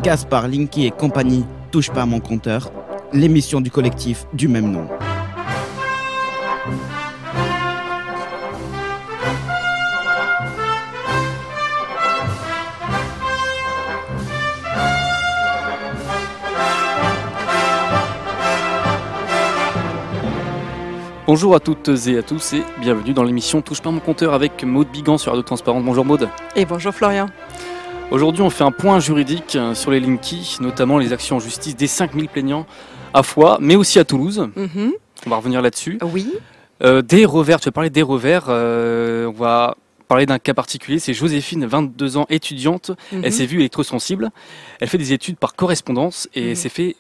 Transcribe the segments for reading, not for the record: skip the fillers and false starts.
Gaspard, Linky et compagnie, touche pas à mon compteur, l'émission du collectif du même nom. Bonjour à toutes et à tous et bienvenue dans l'émission Touche pas à mon compteur avec Maude Bigan sur Radio Transparente. Bonjour Maude. Et bonjour Florian. Aujourd'hui on fait un point juridique sur les Linky, notamment les actions en justice des 5000 plaignants à Foix, mais aussi à Toulouse. On va revenir là-dessus. Oui. Des revers, tu vas parler des revers, on va parler d'un cas particulier, c'est Joséphine, 22 ans, étudiante. Elle s'est vue électrosensible, elle fait des études par correspondance et s'est fait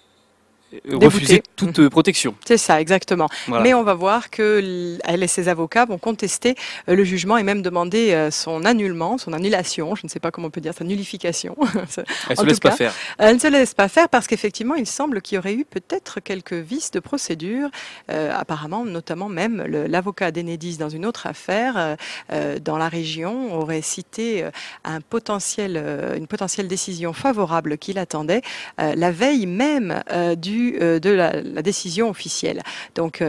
refuser toute protection. C'est ça, exactement. Voilà. Mais on va voir qu'elle et ses avocats vont contester le jugement et même demander son annulement, son annulation, je ne sais pas comment on peut dire, sa nullification. Elle ne se laisse pas faire. Elle ne se laisse pas faire parce qu'effectivement, il semble qu'il y aurait eu peut-être quelques vices de procédure. Apparemment, notamment même l'avocat d'Enedis dans une autre affaire dans la région aurait cité une potentielle décision favorable qu'il attendait la veille même de la décision officielle. Donc,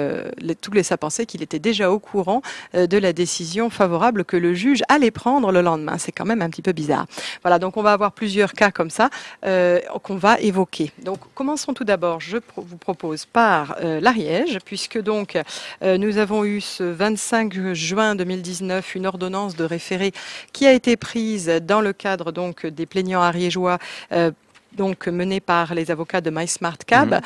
tout laisse à penser qu'il était déjà au courant de la décision favorable que le juge allait prendre le lendemain. C'est quand même un petit peu bizarre. Voilà, donc on va avoir plusieurs cas comme ça qu'on va évoquer. Donc, commençons tout d'abord, je vous propose par l'Ariège, puisque donc nous avons eu ce 25 juin 2019 une ordonnance de référé qui a été prise dans le cadre donc des plaignants ariégeois donc mené par les avocats de MySmartCab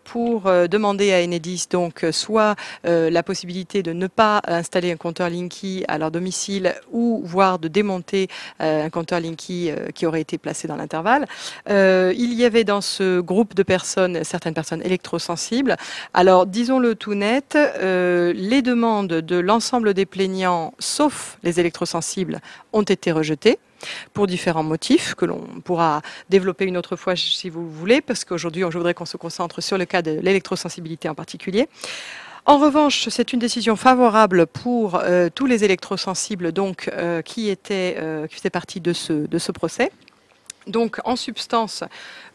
pour demander à Enedis donc soit la possibilité de ne pas installer un compteur Linky à leur domicile ou voire de démonter un compteur Linky qui aurait été placé dans l'intervalle. Il y avait dans ce groupe de personnes certaines personnes électrosensibles. Alors disons-le tout net, les demandes de l'ensemble des plaignants, sauf les électrosensibles, ont été rejetées pour différents motifs que l'on pourra développer une autre fois si vous voulez, parce qu'aujourd'hui, je voudrais qu'on se concentre sur le cas de l'électrosensibilité en particulier. En revanche, c'est une décision favorable pour tous les électrosensibles donc, qui faisaient partie de ce procès. Donc, en substance,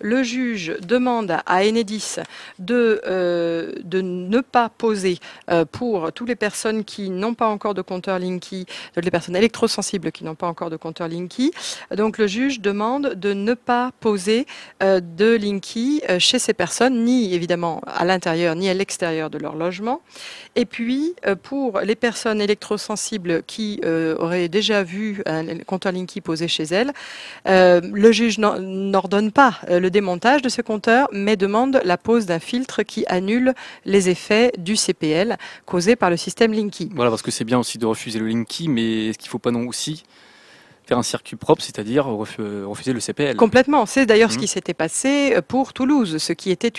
le juge demande à Enedis de ne pas poser pour toutes les personnes qui n'ont pas encore de compteur Linky, toutes les personnes électrosensibles qui n'ont pas encore de compteur Linky. Donc, le juge demande de ne pas poser de Linky chez ces personnes, ni évidemment à l'intérieur, ni à l'extérieur de leur logement. Et puis, pour les personnes électrosensibles qui auraient déjà vu un compteur Linky posé chez elles, le juge n'ordonne pas le démontage de ce compteur, mais demande la pose d'un filtre qui annule les effets du CPL causés par le système Linky. Voilà, parce que c'est bien aussi de refuser le Linky, mais est-ce qu'il ne faut pas non aussi faire un circuit propre, c'est-à-dire refuser le CPL. Complètement. C'est d'ailleurs ce qui s'était passé pour Toulouse, ce qui était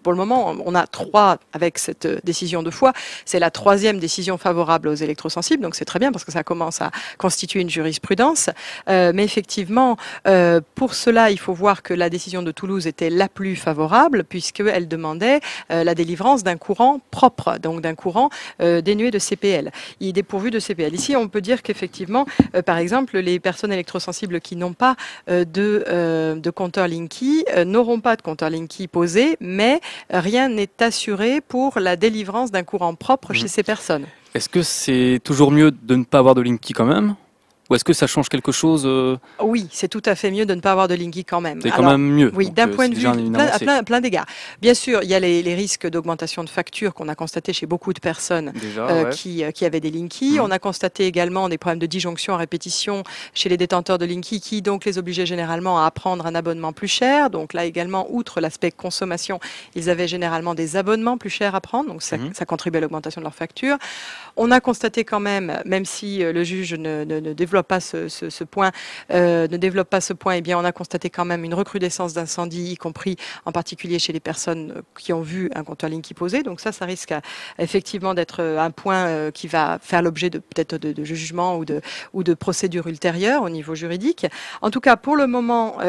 pour le moment, on a 3 avec cette décision de Foix. C'est la 3e décision favorable aux électrosensibles, donc c'est très bien parce que ça commence à constituer une jurisprudence. Mais effectivement, pour cela, il faut voir que la décision de Toulouse était la plus favorable puisqu'elle demandait la délivrance d'un courant propre, donc d'un courant dénué de CPL. Il est dépourvu de CPL. Ici, on peut dire qu'effectivement, par exemple, les personnes électrosensibles qui n'ont pas de compteur Linky n'auront pas de compteur Linky posé, mais rien n'est assuré pour la délivrance d'un courant propre chez ces personnes. Est-ce que c'est toujours mieux de ne pas avoir de Linky quand même ? Ou est-ce que ça change quelque chose Oui, c'est tout à fait mieux de ne pas avoir de Linky quand même. C'est quand même mieux. Oui, d'un point de vue, à plein d'égards. Bien sûr, il y a les risques d'augmentation de facture qu'on a constaté chez beaucoup de personnes qui avaient des Linky. On a constaté également des problèmes de disjonction à répétition chez les détenteurs de Linky qui donc les obligeaient généralement à prendre un abonnement plus cher. Donc là également, outre l'aspect consommation, ils avaient généralement des abonnements plus chers à prendre. Donc ça contribuait à l'augmentation de leur facture. On a constaté quand même si le juge ne développe pas ce point, eh bien on a constaté quand même une recrudescence d'incendies, y compris en particulier chez les personnes qui ont vu un compteur Linky posé. Donc ça risque effectivement d'être un point qui va faire l'objet peut-être de jugement ou de procédures ultérieures au niveau juridique. En tout cas, pour le moment,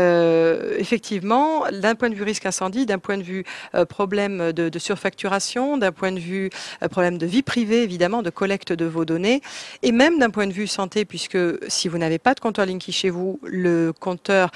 effectivement, d'un point de vue risque incendie, d'un point de vue problème de surfacturation, d'un point de vue problème de vie privée, évidemment, de collecte de vos données, et même d'un point de vue santé, puisque si vous n'avez pas de compteur Linky chez vous, le compteur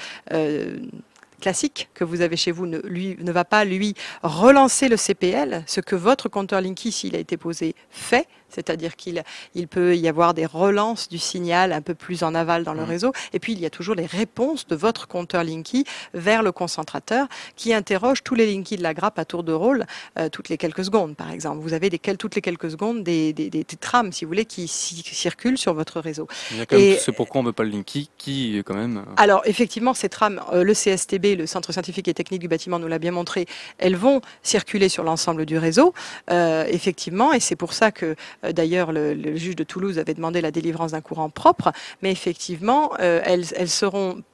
classique que vous avez chez vous ne va pas lui relancer le CPL, ce que votre compteur Linky, s'il a été posé, fait. C'est-à-dire qu'il peut y avoir des relances du signal un peu plus en aval dans le réseau. Et puis, il y a toujours les réponses de votre compteur Linky vers le concentrateur qui interroge tous les Linky de la grappe à tour de rôle toutes les quelques secondes, par exemple. Vous avez toutes les quelques secondes des trames, si vous voulez, qui circulent sur votre réseau. Il y a quand même ce pourquoi on ne veut pas le Linky qui, quand même... Alors, effectivement, ces trames, le CSTB, le Centre scientifique et technique du bâtiment, nous l'a bien montré, elles vont circuler sur l'ensemble du réseau, effectivement, et c'est pour ça que d'ailleurs, le juge de Toulouse avait demandé la délivrance d'un courant propre, mais effectivement, elles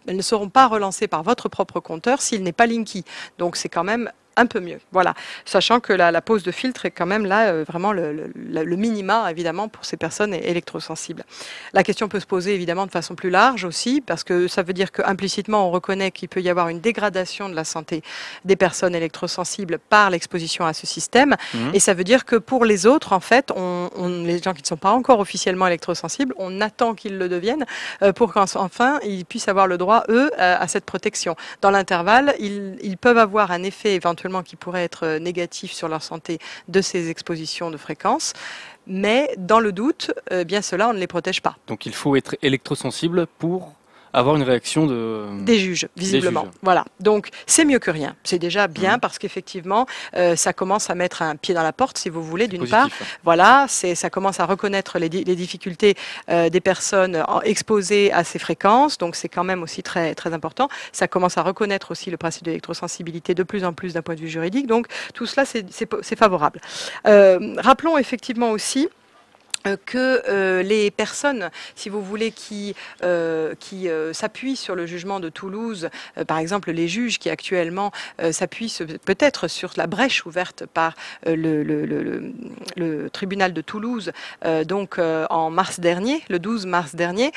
ne seront pas relancées par votre propre compteur s'il n'est pas Linky. Donc, c'est quand même un peu mieux. Voilà. Sachant que la pose de filtre est quand même là vraiment le minima, évidemment, pour ces personnes électrosensibles. La question peut se poser, évidemment, de façon plus large aussi, parce que ça veut dire qu'implicitement, on reconnaît qu'il peut y avoir une dégradation de la santé des personnes électrosensibles par l'exposition à ce système. Et ça veut dire que pour les autres, en fait, les gens qui ne sont pas encore officiellement électrosensibles, on attend qu'ils le deviennent pour qu'enfin, ils puissent avoir le droit, eux, à cette protection. Dans l'intervalle, ils peuvent avoir un effet éventuellement qui pourrait être négatif sur leur santé de ces expositions de fréquences. Mais dans le doute, bien cela, on ne les protège pas. Donc il faut être électrosensible pour avoir une réaction des juges, visiblement. Des juges. Voilà. Donc c'est mieux que rien. C'est déjà bien parce qu'effectivement, ça commence à mettre un pied dans la porte, si vous voulez, d'une part. Voilà, ça commence à reconnaître les difficultés des personnes exposées à ces fréquences. Donc c'est quand même aussi très, très important. Ça commence à reconnaître aussi le principe de l'électrosensibilité de plus en plus d'un point de vue juridique. Donc tout cela, c'est favorable. Rappelons effectivement aussi que les personnes, si vous voulez, qui s'appuient sur le jugement de Toulouse, par exemple les juges qui actuellement s'appuient peut-être sur la brèche ouverte par le tribunal de Toulouse, donc en mars dernier, le 12 mars dernier,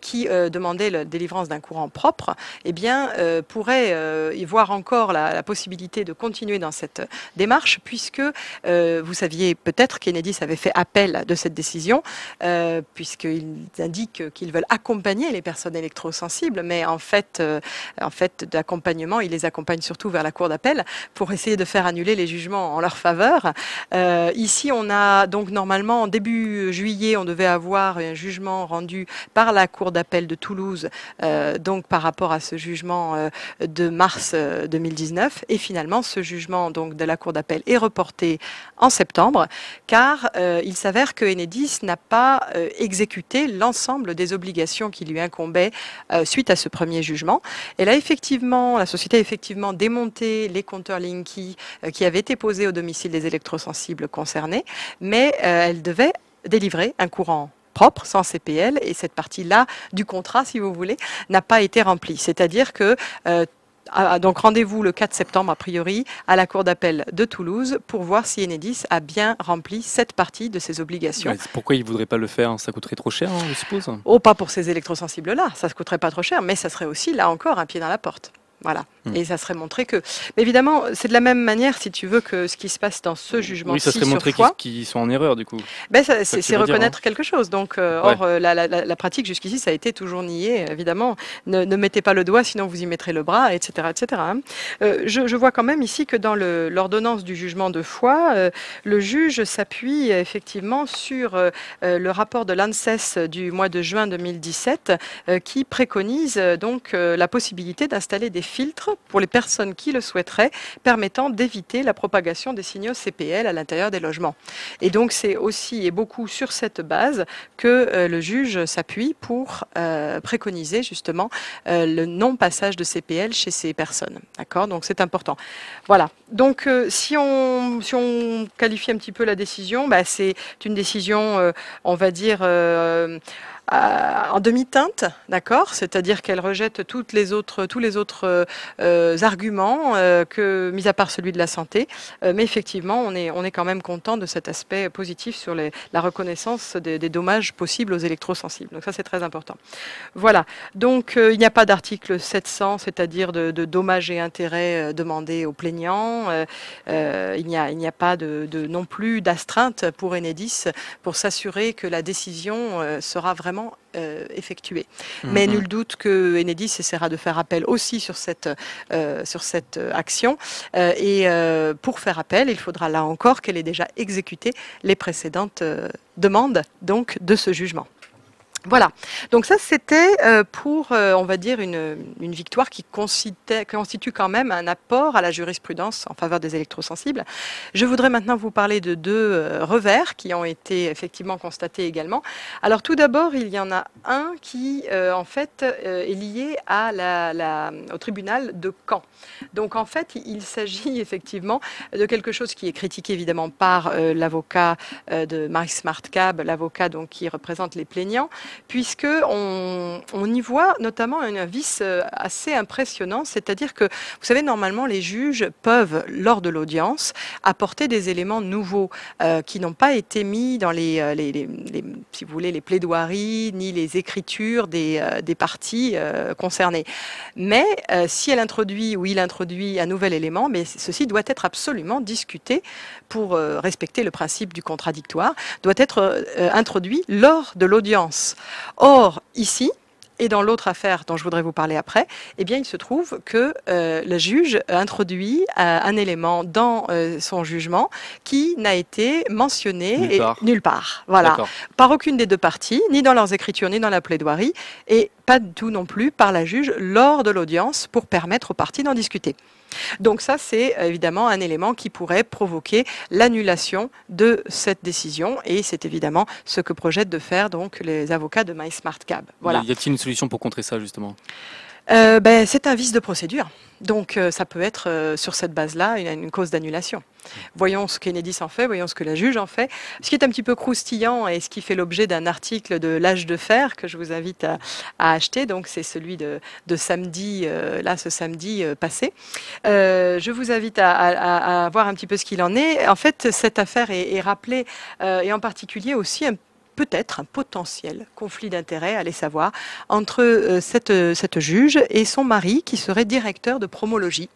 qui demandait la délivrance d'un courant propre, eh bien, pourraient y voir encore la possibilité de continuer dans cette démarche, puisque vous saviez peut-être qu'Enedis avait fait appel de cette décision, puisqu'ils indiquent qu'ils veulent accompagner les personnes électrosensibles, mais en fait d'accompagnement, ils les accompagnent surtout vers la cour d'appel pour essayer de faire annuler les jugements en leur faveur. Ici, on a donc normalement, en début juillet, on devait avoir un jugement rendu par la cour d'appel de Toulouse, donc par rapport à ce jugement de mars 2019, et finalement, ce jugement donc de la cour d'appel est reporté en septembre, car il s'avère que Enedis n'a pas exécuté l'ensemble des obligations qui lui incombaient suite à ce premier jugement. Et là, effectivement, la société a effectivement démonté les compteurs Linky qui avaient été posés au domicile des électrosensibles concernés, mais elle devait délivrer un courant propre, sans CPL, et cette partie-là du contrat, si vous voulez, n'a pas été remplie. C'est-à-dire que donc rendez-vous le 4 septembre a priori à la cour d'appel de Toulouse pour voir si Enedis a bien rempli cette partie de ses obligations. Ouais, pourquoi il ne voudrait pas le faire? Ça coûterait trop cher, je suppose. Oh, pas pour ces électrosensibles-là, ça ne coûterait pas trop cher, mais ça serait aussi là encore un pied dans la porte. Voilà. Et ça serait montré que... Mais évidemment, c'est de la même manière, si tu veux, que ce qui se passe dans ce jugement-ci. Oui, ça serait montré qu'ils sont en erreur, du coup. Ben, c'est reconnaître quelque chose. Donc, or, la pratique jusqu'ici, ça a été toujours nié, évidemment. Ne mettez pas le doigt, sinon vous y mettrez le bras, etc. etc. Hein. Je vois quand même ici que dans l'ordonnance du jugement de foi, le juge s'appuie effectivement sur le rapport de l'ANSES du mois de juin 2017 qui préconise donc la possibilité d'installer des filtres pour les personnes qui le souhaiteraient, permettant d'éviter la propagation des signaux CPL à l'intérieur des logements. Et donc c'est aussi et beaucoup sur cette base que le juge s'appuie pour préconiser justement le non-passage de CPL chez ces personnes. D'accord ? Donc c'est important. Voilà. Donc si on qualifie un petit peu la décision, c'est une décision, on va dire, en demi-teinte, d'accord, c'est-à-dire qu'elle rejette tous les autres arguments, mis à part celui de la santé, mais effectivement, on est quand même content de cet aspect positif sur la reconnaissance des dommages possibles aux électrosensibles. Donc ça, c'est très important. Voilà. Donc il n'y a pas d'article 700, c'est-à-dire de dommages et intérêts demandés aux plaignants. Il n'y a pas non plus d'astreinte pour Enedis pour s'assurer que la décision sera vraiment vraiment effectué. Mais nul doute que Enedis essaiera de faire appel aussi sur cette action. Et pour faire appel, il faudra là encore qu'elle ait déjà exécuté les précédentes demandes donc, de ce jugement. Voilà, donc ça c'était pour, on va dire, une victoire qui constitue quand même un apport à la jurisprudence en faveur des électrosensibles. Je voudrais maintenant vous parler de deux revers qui ont été effectivement constatés également. Alors tout d'abord, il y en a un qui en fait est lié au tribunal de Caen. Donc en fait, il s'agit effectivement de quelque chose qui est critiqué évidemment par l'avocat de MySmartCab, l'avocat donc qui représente les plaignants, puisque on y voit notamment un vice assez impressionnant, c'est-à-dire que, vous savez, normalement, les juges peuvent, lors de l'audience, apporter des éléments nouveaux qui n'ont pas été mis dans si vous voulez, les plaidoiries, ni les écritures des parties concernées. Mais si elle introduit ou il introduit un nouvel élément, mais ceci doit être absolument discuté pour respecter le principe du contradictoire, doit être introduit lors de l'audience. Or, ici, et dans l'autre affaire dont je voudrais vous parler après, eh bien, il se trouve que le juge introduit un élément dans son jugement qui n'a été mentionné nulle part. Voilà. Par aucune des deux parties, ni dans leurs écritures, ni dans la plaidoirie, et pas du tout non plus par la juge lors de l'audience pour permettre aux parties d'en discuter. Donc ça, c'est évidemment un élément qui pourrait provoquer l'annulation de cette décision et c'est évidemment ce que projettent de faire donc les avocats de MySmartCab. Voilà. Y a-t-il une solution pour contrer ça justement ? C'est un vice de procédure. Donc ça peut être sur cette base-là une cause d'annulation. Voyons ce qu'Enedis en fait, voyons ce que la juge en fait. Ce qui est un petit peu croustillant et ce qui fait l'objet d'un article de l'Âge de fer que je vous invite à acheter, donc c'est celui de samedi, ce samedi passé. Je vous invite à voir un petit peu ce qu'il en est. En fait, cette affaire est rappelée et en particulier aussi peut-être un potentiel conflit d'intérêts, allez savoir, entre cette juge et son mari qui serait directeur de Promologie.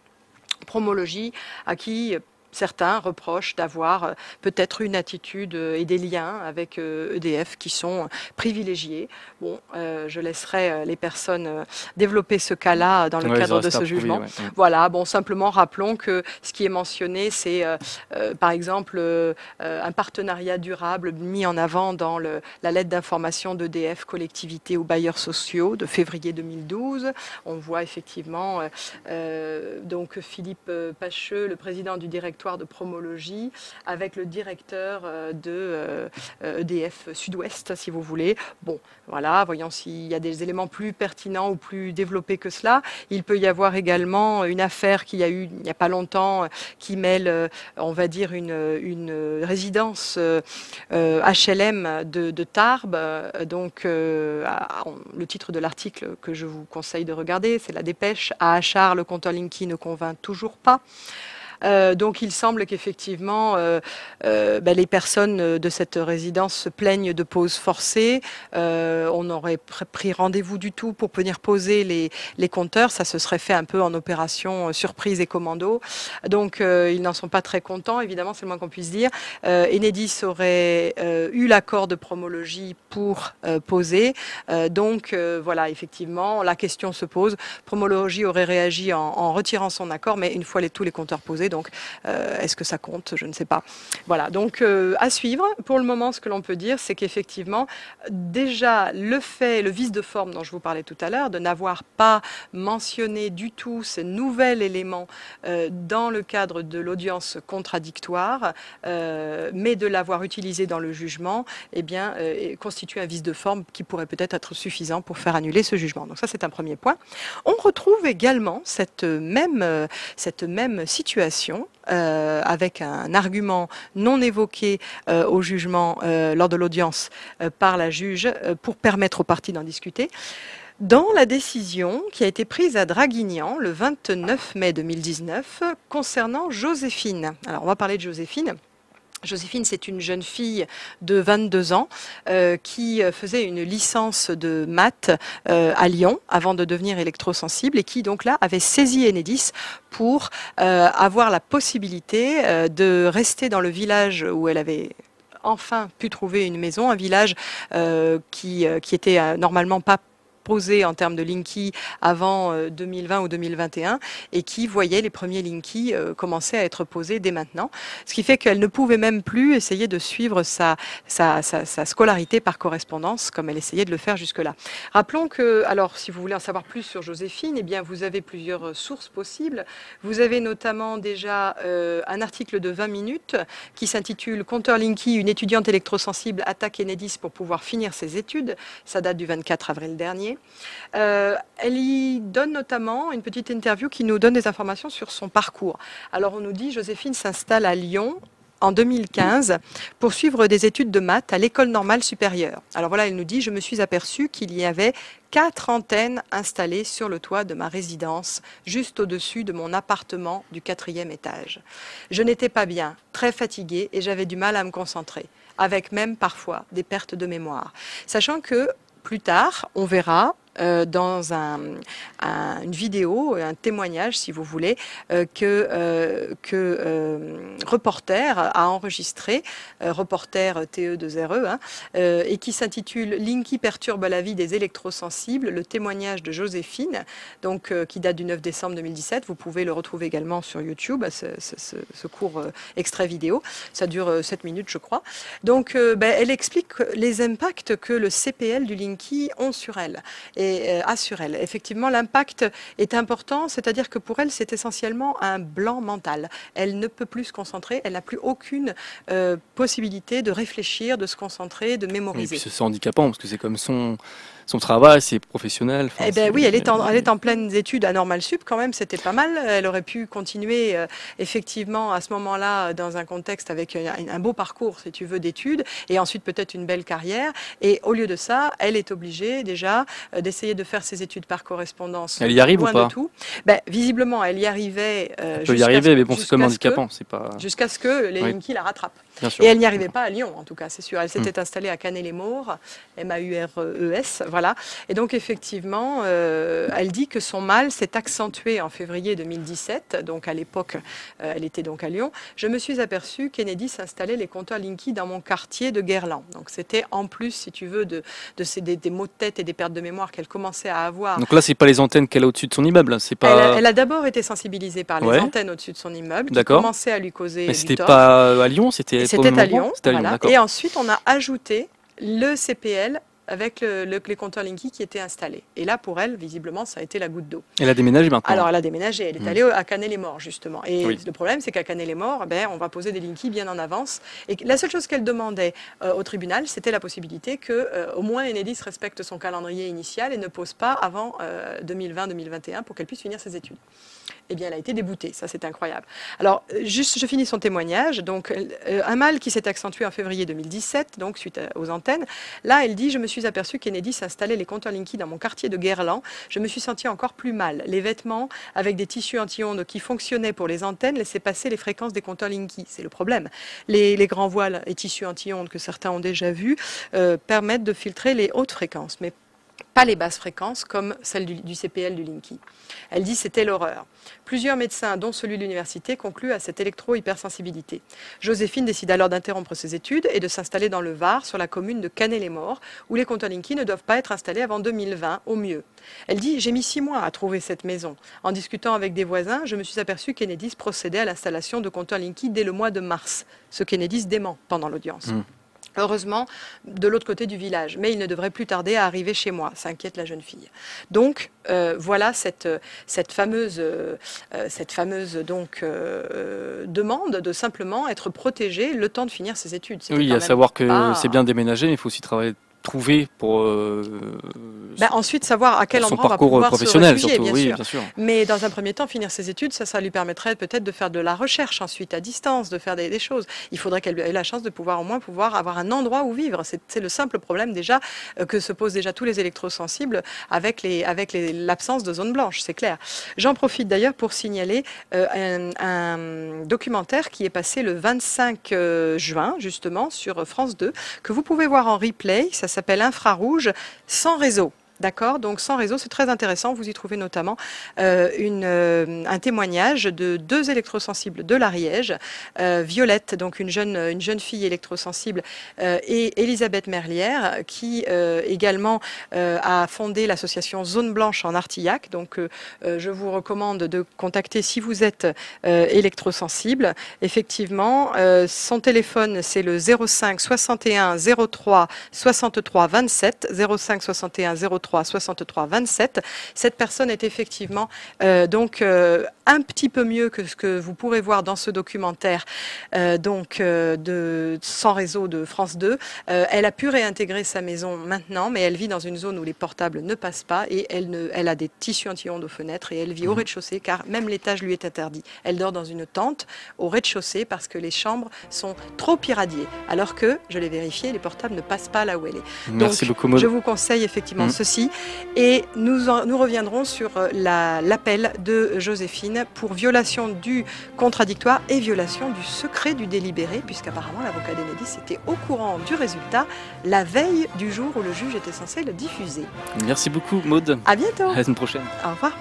Promologie à qui certains reprochent d'avoir peut-être une attitude et des liens avec EDF qui sont privilégiés. Bon, je laisserai les personnes développer ce cas-là dans le cadre de ce jugement. Voilà, bon, simplement rappelons que ce qui est mentionné, c'est par exemple un partenariat durable mis en avant dans la lettre d'information d'EDF collectivités ou bailleurs sociaux de février 2012. On voit effectivement donc Philippe Pacheux, le président du directoire de Promologie, avec le directeur de EDF Sud-Ouest, si vous voulez. Bon, voilà, voyons s'il y a des éléments plus pertinents ou plus développés que cela. Il peut y avoir également une affaire qu'il y a eu il n'y a pas longtemps qui mêle, on va dire, une résidence HLM de Tarbes. Donc, le titre de l'article que je vous conseille de regarder, c'est la dépêche. À Achard, le compteur Linky ne convainc toujours pas. Donc il semble qu'effectivement les personnes de cette résidence se plaignent de poses forcées. On aurait pris rendez-vous du tout pour venir poser les compteurs. Ça se serait fait un peu en opération surprise et commando. Donc ils n'en sont pas très contents, évidemment, c'est le moins qu'on puisse dire. Enedis aurait eu l'accord de Promologie pour poser. Donc voilà, effectivement, la question se pose. Promologie aurait réagi en retirant son accord, mais une fois tous les compteurs posés, donc est-ce que ça compte? Je ne sais pas. Voilà, donc à suivre. Pour le moment, ce que l'on peut dire, c'est qu'effectivement, déjà, le vice de forme dont je vous parlais tout à l'heure, de n'avoir pas mentionné du tout ce nouvel élément dans le cadre de l'audience contradictoire, mais de l'avoir utilisé dans le jugement, eh bien, constitue un vice de forme qui pourrait peut-être être suffisant pour faire annuler ce jugement. Donc ça, c'est un premier point. On retrouve également cette même situation avec un argument non évoqué au jugement lors de l'audience par la juge pour permettre aux parties d'en discuter. Dans la décision qui a été prise à Draguignan le 29 mai 2019 concernant Joséphine. Alors on va parler de Joséphine. Joséphine, c'est une jeune fille de 22 ans qui faisait une licence de maths à Lyon avant de devenir électrosensible et qui donc là avait saisi Enedis pour avoir la possibilité de rester dans le village où elle avait enfin pu trouver une maison, un village qui était normalement pas posé en termes de Linky avant 2020 ou 2021 et qui voyait les premiers Linky commencer à être posés dès maintenant. Ce qui fait qu'elle ne pouvait même plus essayer de suivre sa scolarité par correspondance comme elle essayait de le faire jusque-là. Rappelons que, alors si vous voulez en savoir plus sur Joséphine, eh bien vous avez plusieurs sources possibles. Vous avez notamment déjà un article de 20 minutes qui s'intitule Compteur Linky, une étudiante électrosensible attaque Enedis pour pouvoir finir ses études. Ça date du 24 avril dernier. Elle y donne notamment une petite interview qui nous donne des informations sur son parcours. Alors on nous dit Joséphine s'installe à Lyon en 2015 pour suivre des études de maths à l'école normale supérieure. Alors voilà, elle nous dit, je me suis aperçue qu'il y avait 4 antennes installées sur le toit de ma résidence, juste au-dessus de mon appartement du 4e étage. Je n'étais pas bien, très fatiguée et j'avais du mal à me concentrer, avec même parfois des pertes de mémoire. Sachant que plus tard, on verra dans une vidéo, un témoignage, si vous voulez, que Reporter a enregistré, Reporter TE2RE, et qui s'intitule Linky perturbe la vie des électrosensibles, le témoignage de Joséphine, donc, qui date du 9 décembre 2017. Vous pouvez le retrouver également sur YouTube, ce court extrait vidéo. Ça dure 7 minutes, je crois. Donc, elle explique les impacts que le CPL du Linky ont sur elle. Et sur elle. Effectivement, l'impact est important, c'est-à-dire que pour elle, c'est essentiellement un blanc mental. Elle ne peut plus se concentrer, elle n'a plus aucune possibilité de réfléchir, de se concentrer, de mémoriser. Et puis c'est handicapant, parce que c'est comme son travail, c'est professionnel. Eh ben oui, elle est en pleines études à Normal Sup quand même, c'était pas mal. Elle aurait pu continuer effectivement à ce moment-là dans un contexte avec un beau parcours, si tu veux, d'études, et ensuite peut-être une belle carrière. Et au lieu de ça, elle est obligée déjà d'essayer de faire ses études par correspondance. Elle y arrive ou pas? Visiblement, elle y arrivait. Elle peut y arriver, mais bon, c'est comme handicapant. Jusqu'à ce que les Linky la rattrapent. Et elle n'y arrivait pas à Lyon, en tout cas, c'est sûr. Elle s'était installée à Canet-les-Maures, MAURES, voilà. Et donc, effectivement, elle dit que son mal s'est accentué en février 2017. Donc, à l'époque, elle était donc à Lyon. Je me suis aperçue qu'Enedis installait les compteurs Linky dans mon quartier de Guerlain. Donc, c'était en plus, si tu veux, des maux de tête et des pertes de mémoire qu'elle commençait à avoir. Donc là, c'est pas les antennes qu'elle a au-dessus de son immeuble. C'est pas... Elle a d'abord été sensibilisée par les antennes au-dessus de son immeuble qui commençaient à lui causer Mais c'était du tort. pas à Lyon, c'était à Lyon. Voilà. Et ensuite, on a ajouté le CPL avec les compteurs Linky qui étaient installés. Et là, pour elle, visiblement, ça a été la goutte d'eau. Elle a déménagé maintenant. Alors, elle a déménagé. Elle est allée à Canet-les-Maures, justement. Et le problème, c'est qu'à Canet-les-Maures, on va poser des Linky bien en avance. Et la seule chose qu'elle demandait au tribunal, c'était la possibilité que, au moins, Enedis respecte son calendrier initial et ne pose pas avant 2020-2021 pour qu'elle puisse finir ses études. Eh bien, elle a été déboutée. Ça, c'est incroyable. Alors, juste, je finis son témoignage. Donc, un mal qui s'est accentué en février 2017, donc suite aux antennes. Là, elle dit, je me suis aperçue qu'Enedis installait les compteurs Linky dans mon quartier de Guerlain. Je me suis sentie encore plus mal. Les vêtements avec des tissus anti-ondes qui fonctionnaient pour les antennes laissaient passer les fréquences des compteurs Linky. C'est le problème. Les grands voiles et tissus anti-ondes que certains ont déjà vus permettent de filtrer les hautes fréquences, mais pas les basses fréquences comme celle du CPL du Linky. Elle dit c'était l'horreur. Plusieurs médecins, dont celui de l'université, concluent à cette électro-hypersensibilité. Joséphine décide alors d'interrompre ses études et de s'installer dans le Var, sur la commune de Canet-les-Maures, où les compteurs Linky ne doivent pas être installés avant 2020, au mieux. Elle dit « J'ai mis 6 mois à trouver cette maison. En discutant avec des voisins, je me suis aperçue qu'Enedis procédait à l'installation de compteurs Linky dès le mois de mars, ce qu'Enedis dément pendant l'audience. Heureusement, de l'autre côté du village. Mais il ne devrait plus tarder à arriver chez moi, s'inquiète la jeune fille. Donc, voilà cette fameuse demande de simplement être protégée le temps de finir ses études. Oui, à savoir que c'est bien déménager, mais il faut aussi trouver pour ensuite savoir à quel endroit on va pouvoir professionnel, se réfugier, surtout. bien sûr. Mais dans un premier temps, finir ses études, ça lui permettrait peut-être de faire de la recherche ensuite à distance, de faire des choses. Il faudrait qu'elle ait la chance de pouvoir au moins avoir un endroit où vivre. C'est le simple problème déjà que se posent déjà tous les électrosensibles avec l'absence de zone blanche, c'est clair. J'en profite d'ailleurs pour signaler un documentaire qui est passé le 25 juin justement sur France 2 que vous pouvez voir en replay. Ça s'appelle Infrarouge sans réseau. D'accord, donc sans réseau, c'est très intéressant. Vous y trouvez notamment un témoignage de 2 électrosensibles de l'Ariège, Violette, donc une jeune fille électrosensible, et Elisabeth Merlière, qui également a fondé l'association Zone Blanche en Artillac. Donc je vous recommande de contacter si vous êtes électrosensible. Effectivement, son téléphone, c'est le 05 61 03 63 27, 05 61 03 63 27. Cette personne est effectivement un petit peu mieux que ce que vous pourrez voir dans ce documentaire de Sans réseau de France 2. Elle a pu réintégrer sa maison maintenant, mais elle vit dans une zone où les portables ne passent pas et elle a des tissus anti-ondes aux fenêtres et elle vit au rez-de-chaussée car même l'étage lui est interdit. Elle dort dans une tente au rez-de-chaussée parce que les chambres sont trop irradiées. Alors que, je l'ai vérifié, les portables ne passent pas là où elle est. Merci Donc, beaucoup, Maud. je vous conseille effectivement ceci. Et nous reviendrons sur l'appel de Joséphine pour violation du contradictoire et violation du secret du délibéré, puisqu'apparemment l'avocat d'Enedis était au courant du résultat la veille du jour où le juge était censé le diffuser. Merci beaucoup, Maud. À bientôt. À la semaine prochaine. Au revoir.